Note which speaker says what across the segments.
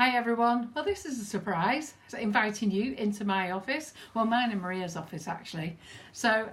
Speaker 1: Hi everyone. Well, this is a surprise. So inviting you into my office. Well, mine and Maria's office actually. So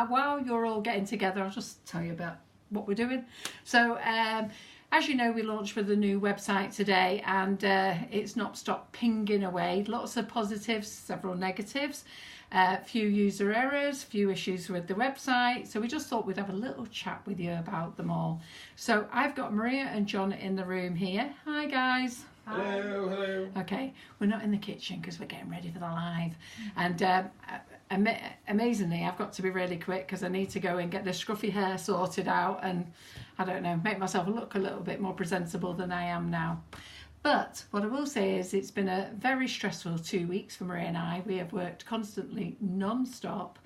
Speaker 1: while you're all getting together, I'll just tell you about what we're doing. So as you know, we launched with a new website today, and it's not stopped pinging away. Lots of positives, several negatives, few user errors, few issues with the website. So we just thought we'd have a little chat with you about them all. So I've got Maria and John in the room here. Hi guys.
Speaker 2: Hello, hello.
Speaker 1: Okay, we're not in the kitchen because we're getting ready for the live. And amazingly, I've got to be really quick because I need to go and get the scruffy hair sorted out and, I don't know, make myself look a little bit more presentable than I am now. But what I will say is it's been a very stressful 2 weeks for Maria and I. We have worked constantly non-stop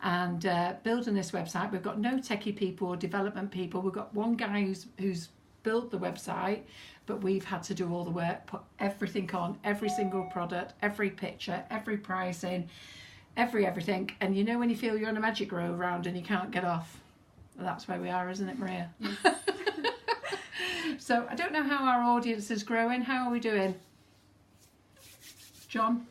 Speaker 1: and building this website. We've got no techie people or development people. We've got one guy who's built the website, but we've had to do all the work, put everything on, every single product, every picture, every pricing, everything. And you know when you feel you're on a magic row round and you can't get off? Well, that's where we are, isn't it, Maria? So I don't know how our audience is growing. How are we doing? John?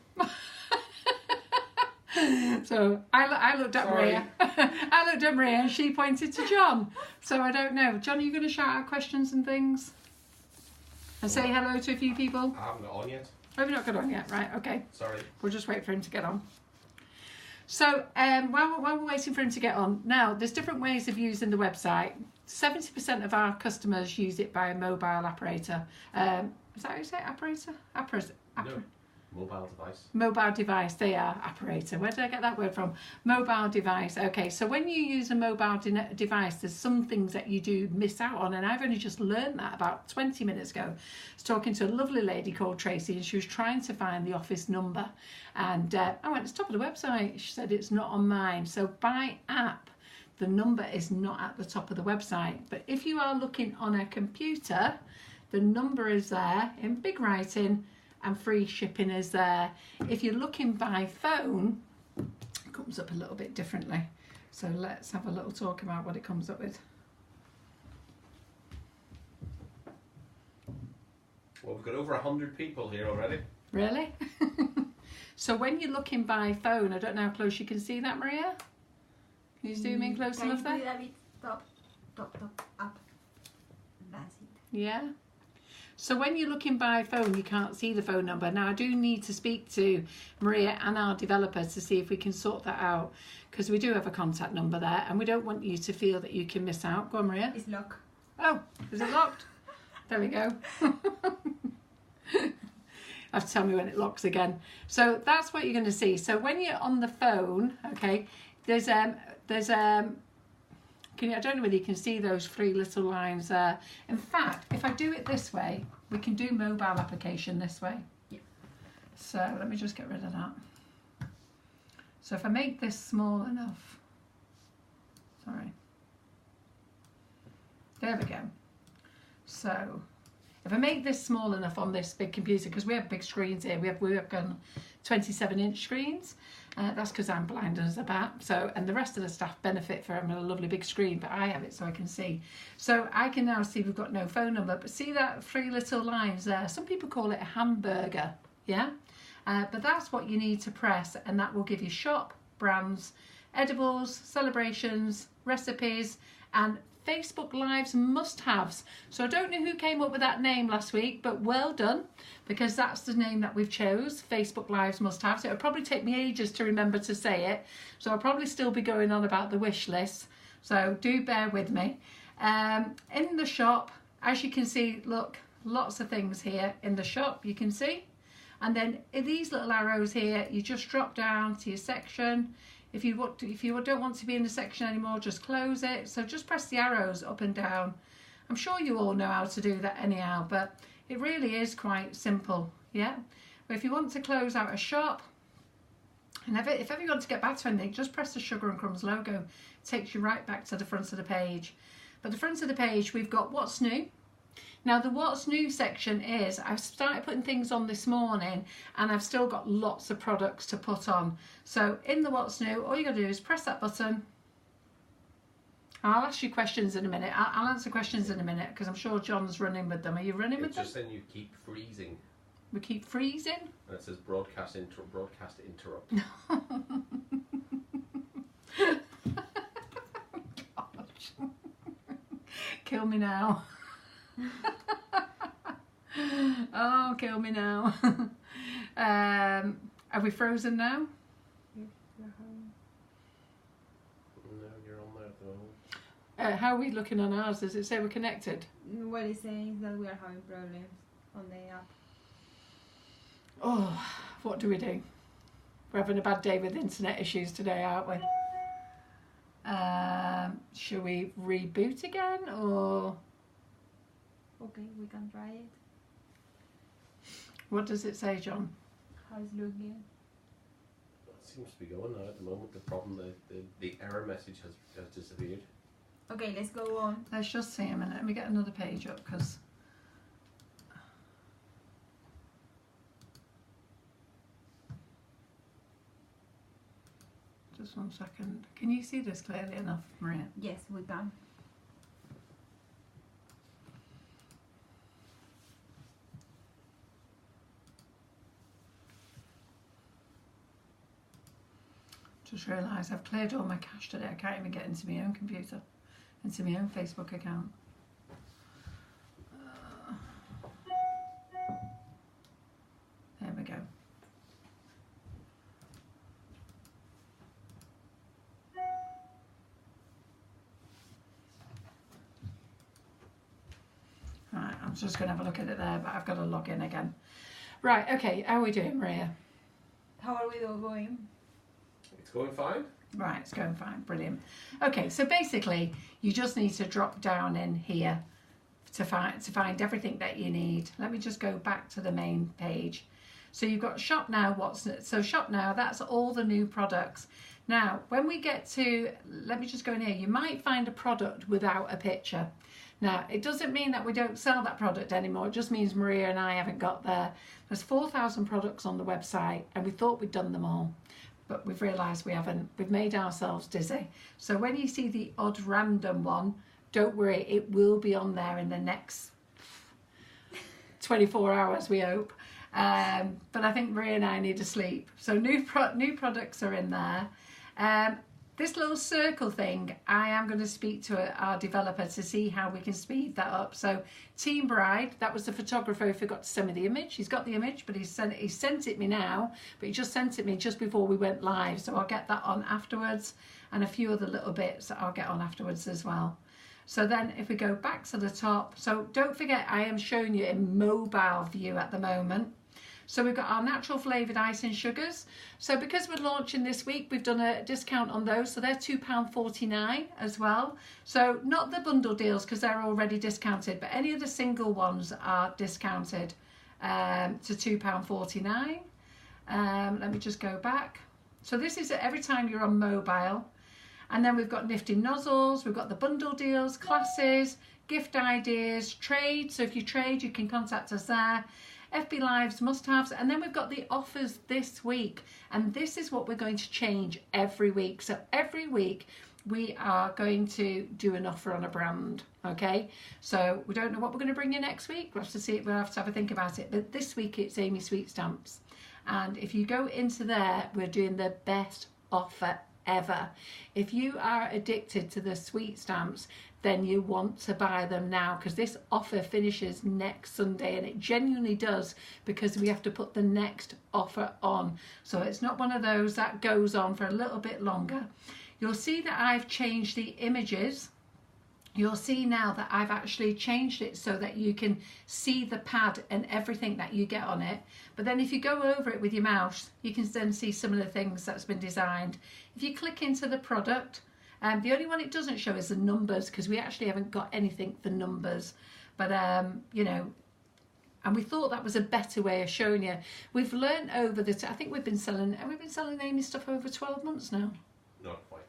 Speaker 1: So I looked at Maria. I looked at Maria and she pointed to John. So I don't know. John, are you going to shout out questions and things? And say hello to a few people?
Speaker 2: I haven't got on yet.
Speaker 1: Oh, you've not got on yet? Right, okay.
Speaker 2: Sorry.
Speaker 1: We'll just wait for him to get on. So while we're waiting for him to get on, now there's different ways of using the website. 70% of our customers use it by a mobile operator. Is that how you say it? Operator?
Speaker 2: No. Mobile device.
Speaker 1: Mobile device, they are operator. Where did I get that word from? Mobile device. Okay, so when you use a mobile device, there's some things that you do miss out on, and I've only just learned that about 20 minutes ago. I was talking to a lovely lady called Tracy, and she was trying to find the office number, and I went to the top of the website. She said it's not on mine. So by app, the number is not at the top of the website, but if you are looking on a computer, the number is there in big writing, and free shipping is there. If you're looking by phone, it comes up a little bit differently. So let's have a little talk about what it comes up with.
Speaker 2: Well, we've got over 100 people here already.
Speaker 1: Really? So when you're looking by phone, I don't know how close you can see that, Maria? Can you zoom in close enough there?
Speaker 3: Top, up. That's it.
Speaker 1: Yeah. So when you're looking by phone, you can't see the phone number. Now, I do need to speak to Maria and our developers to see if we can sort that out, because we do have a contact number there, and we don't want you to feel that you can miss out. Go on, Maria.
Speaker 3: It's locked.
Speaker 1: Oh, is it locked? There we go. Have to tell me when it locks again. So that's what you're going to see. So when you're on the phone, okay, there's I don't know whether you can see those three little lines there. In fact, if I do it this way, we can do mobile application this way.
Speaker 3: Yeah.
Speaker 1: So let me just get rid of that. So if I make this small enough, sorry. There we go. So if I make this small enough on this big computer, because we have big screens here, we have got 27-inch screens. That's because I'm blind as a bat. So, and the rest of the staff benefit from having a lovely big screen, but I have it so I can see. So I can now see we've got no phone number, but see that three little lines there? Some people call it a hamburger, yeah? But that's what you need to press, and that will give you shop, brands, edibles, celebrations, recipes, and Facebook Lives must-haves. So I don't know who came up with that name last week, but well done, because that's the name that we've chose, Facebook Lives must-haves. It'll probably take me ages to remember to say it, so I'll probably still be going on about the wish list, so do bear with me. In the shop, as you can see, look, lots of things here in the shop, you can see. And then in these little arrows here, you just drop down to your section. If you don't want to be in the section anymore, just close it. So just press the arrows up and down. I'm sure you all know how to do that anyhow, but it really is quite simple, yeah? But if you want to close out a shop, and if ever you want to get back to anything, just press the Sugar and Crumbs logo. It takes you right back to the front of the page. But the front of the page, we've got what's new. Now the what's new section is, I've started putting things on this morning and I've still got lots of products to put on. So in the what's new, all you got to do is press that button. I'll ask you questions in a minute. I'll answer questions in a minute because I'm sure John's running with them. Are you running with them?
Speaker 2: Just then you keep freezing.
Speaker 1: We keep freezing.
Speaker 2: And it says broadcast interrupt.
Speaker 1: Gosh. Kill me now. Oh, kill me now. Are we frozen now?
Speaker 3: Yes, we're home.
Speaker 2: No, you're on there at the moment.
Speaker 1: How are we looking on ours? Does it say we're connected?
Speaker 3: What it's saying is that we are having problems on the app.
Speaker 1: Oh, what do we do? We're having a bad day with internet issues today, aren't we? Should we reboot again or
Speaker 3: Okay, we can try it.
Speaker 1: what does it say, John?
Speaker 3: How's it looking?
Speaker 2: It seems to be going now at the moment. The problem, the error message has disappeared.
Speaker 3: Okay, let's go on.
Speaker 1: Let's just see a minute. Let me get another page up because just 1 second. Can you see this clearly enough, Maria?
Speaker 3: Yes, we can.
Speaker 1: Just realised I've cleared all my cache today. I can't even get into my own computer, into my own Facebook account. There we go. Right, I'm just going to have a look at it there, but I've got to log in again. Right, okay, how are we doing, Maria?
Speaker 3: How are we all going?
Speaker 2: It's going fine.
Speaker 1: Right, it's going fine, brilliant. Okay, so basically, you just need to drop down in here to find everything that you need. Let me just go back to the main page. So you've got shop now. So shop now, that's all the new products. Now, when we get to, let me just go in here, you might find a product without a picture. Now, it doesn't mean that we don't sell that product anymore. It just means Maria and I haven't got there. There's 4,000 products on the website and we thought we'd done them all, but we've realised we haven't. We've made ourselves dizzy. So when you see the odd random one, don't worry, it will be on there in the next 24 hours, we hope. But I think Maria and I need to sleep. So new products are in there. This little circle thing, I am going to speak to our developer to see how we can speed that up. So Team Bride, that was the photographer who forgot to send me the image. He's got the image, but he sent it me now, but he just sent it me just before we went live. So I'll get that on afterwards, and a few other little bits that I'll get on afterwards as well. So then if we go back to the top, so don't forget I am showing you in mobile view at the moment. So we've got our natural flavoured icing sugars. So because we're launching this week, we've done a discount on those. So they're £2.49 as well. So not the bundle deals because they're already discounted, but any of the single ones are discounted to £2.49. Let me just go back. So this is every time you're on mobile. And then we've got nifty nozzles, we've got the bundle deals, classes, gift ideas, trade. So if you trade, you can contact us there. FB Lives, must-haves, and then we've got the offers this week, and this is what we're going to change every week. So every week we are going to do an offer on a brand, okay? So we don't know what we're going to bring you next week. We'll have to see it. We'll have to have a think about it. But this week it's Amy Sweet Stamps, and if you go into there, we're doing the best offer ever. If you are addicted to the sweet stamps, then you want to buy them now, because this offer finishes next Sunday, and it genuinely does, because we have to put the next offer on. So it's not one of those that goes on for a little bit longer. You'll see that I've changed the images. You'll see now that I've actually changed it so that you can see the pad and everything that you get on it. But then if you go over it with your mouse, you can then see some of the things that's been designed. If you click into the product, the only one it doesn't show is the numbers, because we actually haven't got anything for numbers. But, you know, and we thought that was a better way of showing you. We've learned over the, I think we've been selling Amy stuff over 12 months now.
Speaker 2: Not quite.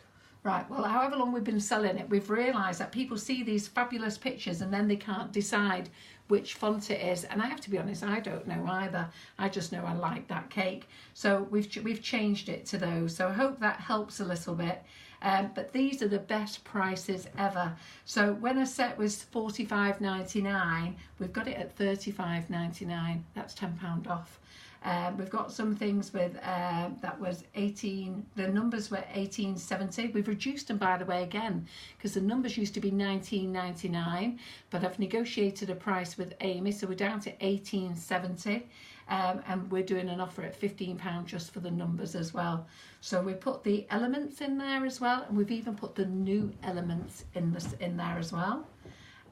Speaker 1: Right, well, however long we've been selling it, we've realised that people see these fabulous pictures and then they can't decide which font it is. And I have to be honest, I don't know either. I just know I like that cake. So we've changed it to those. So I hope that helps a little bit. But these are the best prices ever. So when a set was $45.99, we've got it at $35.99. That's £10 off. We've got some things with that was 18, the numbers were 1870. We've reduced them, by the way, again, because the numbers used to be 19.99, but I've negotiated a price with Amy, so we're down to 1870. And we're doing an offer at £15 just for the numbers as well. So we put the elements in there as well, and we've even put the new elements in there as well.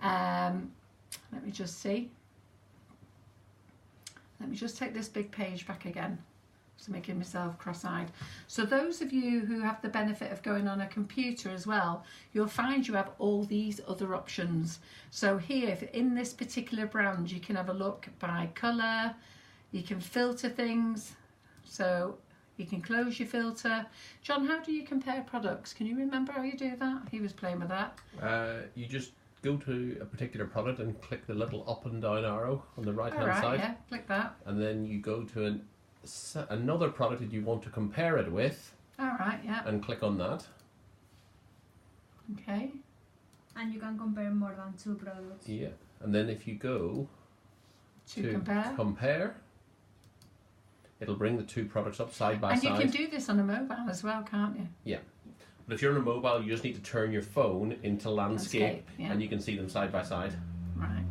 Speaker 1: Let me just see. Let me just take this big page back again. So making myself cross-eyed. So those of you who have the benefit of going on a computer as well, you'll find you have all these other options. So here, in this particular brand, you can have a look by colour. You can filter things. So you can close your filter. John, how do you compare products? Can you remember how you do that? He was playing with that.
Speaker 2: You just go to a particular product and click the little up and down arrow on the right hand side.
Speaker 1: Yeah, click that.
Speaker 2: And then you go to another product that you want to compare it with.
Speaker 1: All right, yeah.
Speaker 2: And click on that.
Speaker 1: Okay.
Speaker 3: And you can compare more than 2 products.
Speaker 2: Yeah. And then if you go
Speaker 1: to
Speaker 2: compare, it'll bring the 2 products up side by side.
Speaker 1: And you can do this on a mobile as well, can't you?
Speaker 2: Yeah. But if you're on a mobile, you just need to turn your phone into landscape,
Speaker 1: yeah.
Speaker 2: and you can see them side by side.
Speaker 1: Right.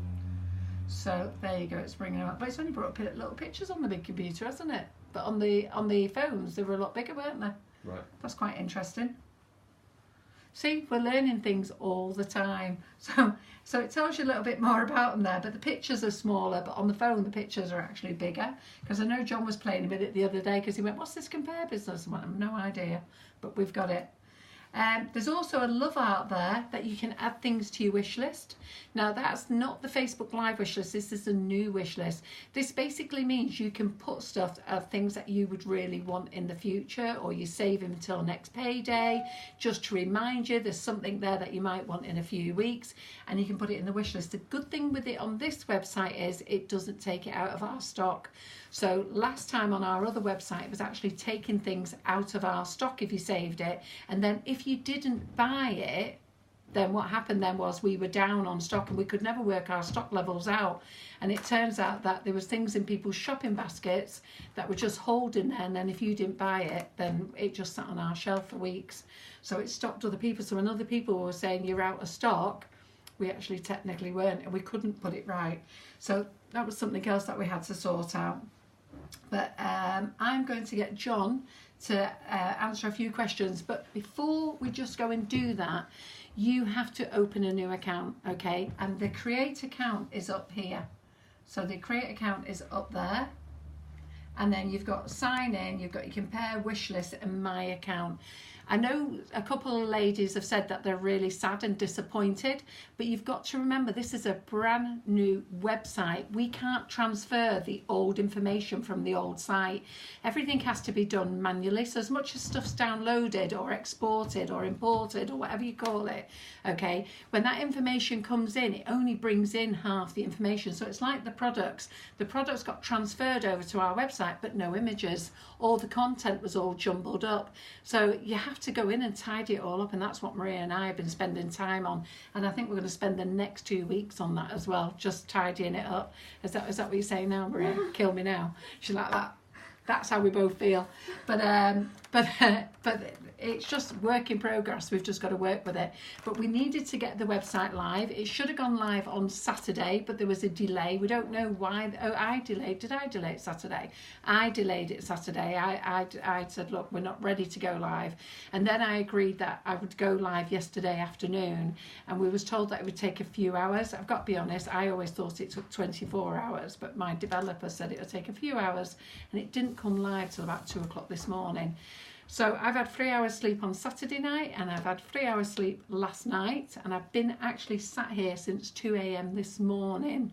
Speaker 1: So there you go. It's bringing them up. But it's only brought up little pictures on the big computer, hasn't it? But on the phones, they were a lot bigger, weren't they?
Speaker 2: Right.
Speaker 1: That's quite interesting. See, we're learning things all the time. So it tells you a little bit more about them there, but the pictures are smaller, but on the phone the pictures are actually bigger. Because I know John was playing with it the other day because he went, what's this compare business? I went, I have no idea, but we've got it. There's also a love art there that you can add things to your wish list. Now that's not the Facebook Live wish list, this is a new wish list. This basically means you can put stuff of things that you would really want in the future, or you save them until next payday, just to remind you there's something there that you might want in a few weeks, and you can put it in the wish list. The good thing with it on this website is it doesn't take it out of our stock. So last time on our other website it was actually taking things out of our stock if you saved it, and then if you didn't buy it, then what happened then was we were down on stock and we could never work our stock levels out. And it turns out that there was things in people's shopping baskets that were just holding there, and then if you didn't buy it, then it just sat on our shelf for weeks. So it stopped other people. So when other people were saying you're out of stock, we actually technically weren't, and we couldn't put it right. So that was something else that we had to sort out. But I'm going to get John to answer a few questions, but before we just go and do that, you have to open a new account, okay? And the create account is up here. So the create account is up there, and then you've got sign in, you've got your compare wish list and my account. I know a couple of ladies have said that they're really sad and disappointed, but you've got to remember this is a brand new website. We can't transfer the old information from the old site. Everything has to be done manually. So as much as stuff's downloaded or exported or imported or whatever you call it, okay, when that information comes in, it only brings in half the information. So it's like the products. The products got transferred over to our website, but no images. All the content was all jumbled up. So you have to go in and tidy it all up, and that's what Maria and I have been spending time on, and I think we're going to spend the next 2 weeks on that as well, just tidying it up. Is that what you're saying now, Maria? Kill me now. She's like that. That's how we both feel. But it's just work in progress. We've just got to work with it. But we needed to get the website live. It should have gone live on Saturday, but there was a delay. We don't know why. Oh, I delayed. Did I delay it Saturday? I delayed it Saturday. I said, look, we're not ready to go live. And then I agreed that I would go live yesterday afternoon, and we was told that it would take a few hours. I've got to be honest, I always thought it took 24 hours, but my developer said it would take a few hours, and it didn't come live till about 2 o'clock this morning. So I've had 3 hours sleep on Saturday night, and I've had 3 hours sleep last night, and I've been actually sat here since 2 a.m. this morning,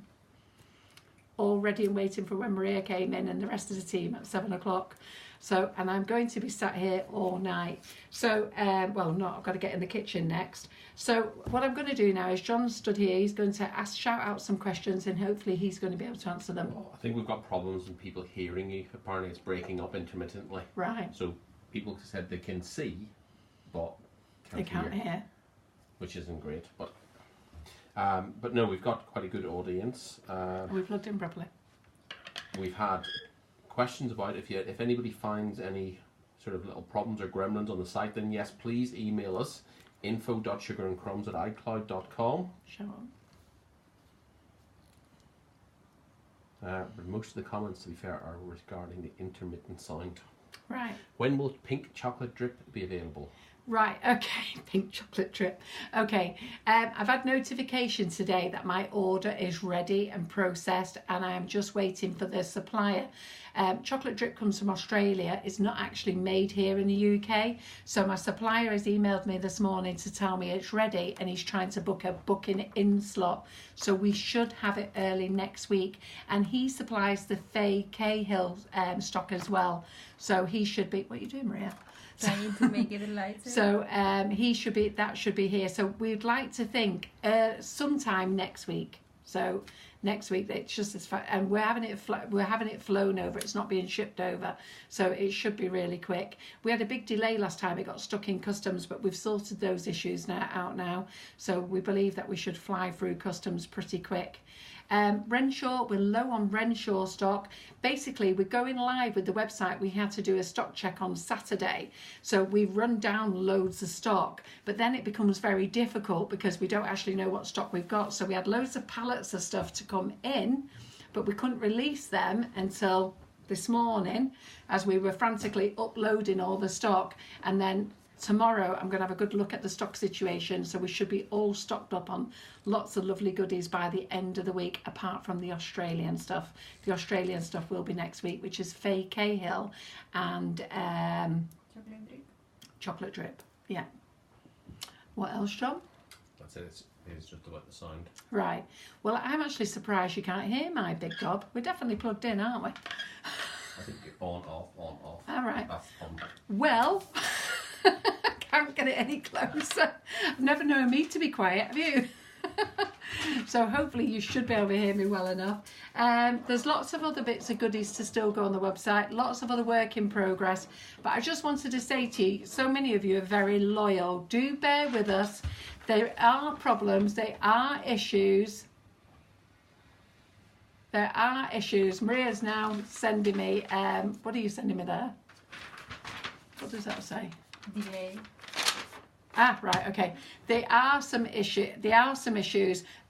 Speaker 1: all ready and waiting for when Maria came in and the rest of the team at 7 o'clock. So, and I'm going to be sat here all night. So, well, I'm not. I've got to get in the kitchen next. So what I'm going to do now is John stood here. He's going to shout out some questions, and hopefully he's going to be able to answer them.
Speaker 2: Well, I think we've got problems in people hearing you. Apparently it's breaking up intermittently.
Speaker 1: Right.
Speaker 2: So people said they can see, but
Speaker 1: They can't hear.
Speaker 2: which isn't great. But no, we've got quite a good audience.
Speaker 1: We've plugged in properly.
Speaker 2: We've had questions about if anybody finds any sort of little problems or gremlins on the site, then yes, please email us info.sugarandcrumbs@icloud.com.
Speaker 1: Show on.
Speaker 2: But most of the comments, to be fair, are regarding the intermittent sound.
Speaker 1: Right.
Speaker 2: When will pink chocolate drip be available?
Speaker 1: Right, okay, pink chocolate drip. Okay, I've had notification today that my order is ready and processed, and I am just waiting for the supplier. Chocolate drip comes from Australia. It's not actually made here in the UK. So my supplier has emailed me this morning to tell me it's ready, and he's trying to book a booking in slot. So we should have it early next week. And he supplies the Faye Cahill stock as well. So he should be, what are you doing, Maria?
Speaker 3: Trying to make it lighter.
Speaker 1: So that should be here. So we'd like to think sometime next week. So next week, it's just as far, and we're having it flown over. It's not being shipped over, so it should be really quick. We had a big delay last time; it got stuck in customs, but we've sorted those issues out now. So we believe that we should fly through customs pretty quick. Renshaw, we're low on Renshaw stock. Basically, we're going live with the website. We had to do a stock check on Saturday, so we've run down loads of stock, but then it becomes very difficult because we don't actually know what stock we've got. So we had loads of pallets of stuff to come in, but we couldn't release them until this morning as we were frantically uploading all the stock. And then tomorrow I'm going to have a good look at the stock situation, so we should be all stocked up on lots of lovely goodies by the end of the week, apart from the Australian stuff. The Australian stuff will be next week, which is Faye Cahill and chocolate drip. Yeah. What else, John?
Speaker 2: That's it. It's just about the sound.
Speaker 1: Right. Well, I'm actually surprised you can't hear my big gob. We're definitely plugged in, aren't we?
Speaker 2: I think you're on, off, on, off.
Speaker 1: All right.
Speaker 2: That's on.
Speaker 1: Well, can't get it any closer. I've never known me to be quiet, have you? So hopefully you should be able to hear me well enough. There's lots of other bits of goodies to still go on the website, lots of other work in progress, but I just wanted to say to you, so many of you are very loyal. Do bear with us. There are problems, there are issues. There are issues. Maria's now sending me, what are you sending me there? What does that say?
Speaker 3: Delay.
Speaker 1: Ah, right, okay. There are some issues,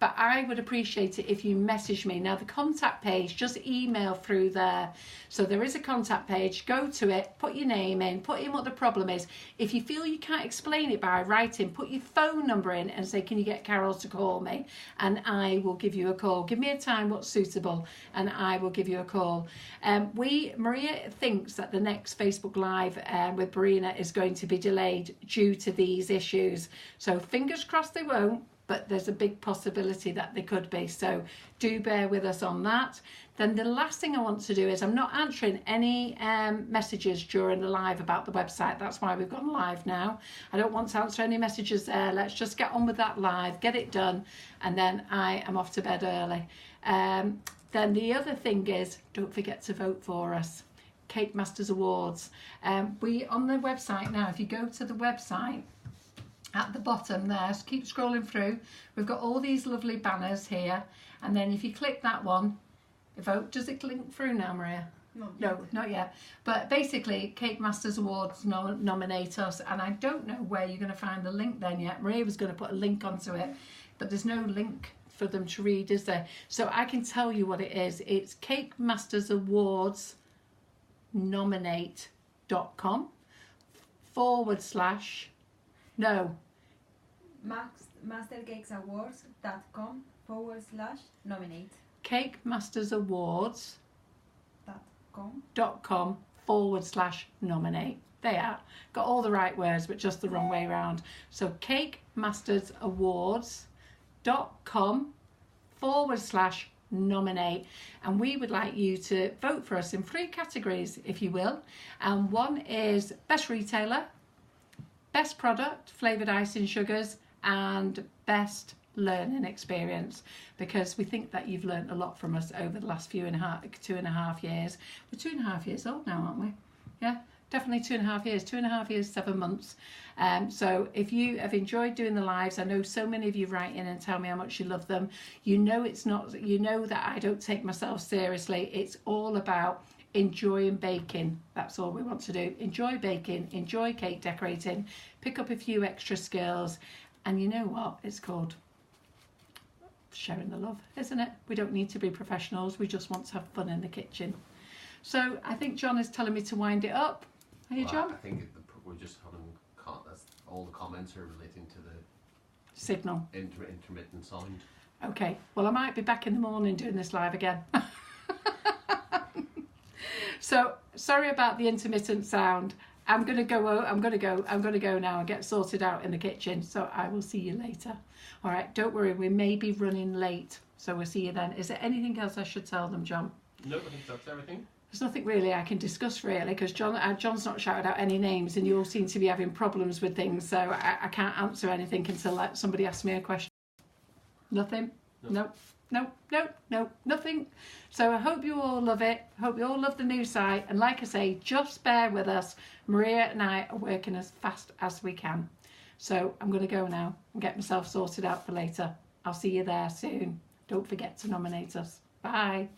Speaker 1: but I would appreciate it if you message me. Now, the contact page, just email through there. So there is a contact page. Go to it, put your name in, put in what the problem is. If you feel you can't explain it by writing, put your phone number in and say, can you get Carol to call me? And I will give you a call. Give me a time what's suitable, and I will give you a call. Maria thinks that the next Facebook Live with Marina is going to be delayed due to these issues. So fingers crossed they won't, but there's a big possibility that they could be. So do bear with us on that. Then the last thing I want to do is I'm not answering any messages during the live about the website. That's why we've gone live now. I don't want to answer any messages there. Let's just get on with that live, get it done, and then I am off to bed early. Then the other thing is, don't forget to vote for us. Cake Masters Awards. We on the website now, if you go to the website, at the bottom there, so keep scrolling through, we've got all these lovely banners here, and then if you click that one, vote. Does it link through now, Maria? No, not yet. But basically, Cake Masters Awards nominate us, and I don't know where you're going to find the link then yet. Maria was going to put a link onto it, but there's no link for them to read, is there? So I can tell you what it is. It's Cake Masters Awards nominate.com / no.
Speaker 3: mastercakesawards.com/nominate.
Speaker 1: CakeMastersAwards.com /nominate. They are. Got all the right words, but just the wrong way around. So CakeMastersAwards.com nominate, and we would like you to vote for us in 3 categories, if you will. And one is best retailer, best product, flavoured icing sugars, and best learning experience, because we think that you've learned a lot from us over the last 2.5 years. We're 2.5 years old now, aren't we? Yeah, definitely 2.5 years. 2.5 years, 7 months. So if you have enjoyed doing the lives, I know so many of you write in and tell me how much you love them. You know it's not. You know that I don't take myself seriously. It's all about enjoying baking. That's all we want to do. Enjoy baking, enjoy cake decorating, pick up a few extra skills, and you know what? It's called sharing the love, isn't it? We don't need to be professionals. We just want to have fun in the kitchen. So I think John is telling me to wind it up. Are you, John?
Speaker 2: I think we're just having all the comments are relating to the
Speaker 1: signal,
Speaker 2: intermittent sound.
Speaker 1: Okay, well I might be back in the morning doing this live again. So sorry about the intermittent sound. I'm gonna go now and get sorted out in the kitchen. So I will see you later. All right, don't worry, we may be running late, so we'll see you then. Is there anything else I should tell them, John?
Speaker 2: No, I think that's everything.
Speaker 1: There's nothing really I can discuss really, because John's not shouted out any names, and you all seem to be having problems with things, so I can't answer anything until somebody asks me a question. Nothing? No, nothing. So I hope you all love it. Hope you all love the new site, and like I say, just bear with us. Maria and I are working as fast as we can. So I'm going to go now and get myself sorted out for later. I'll see you there soon. Don't forget to nominate us. Bye.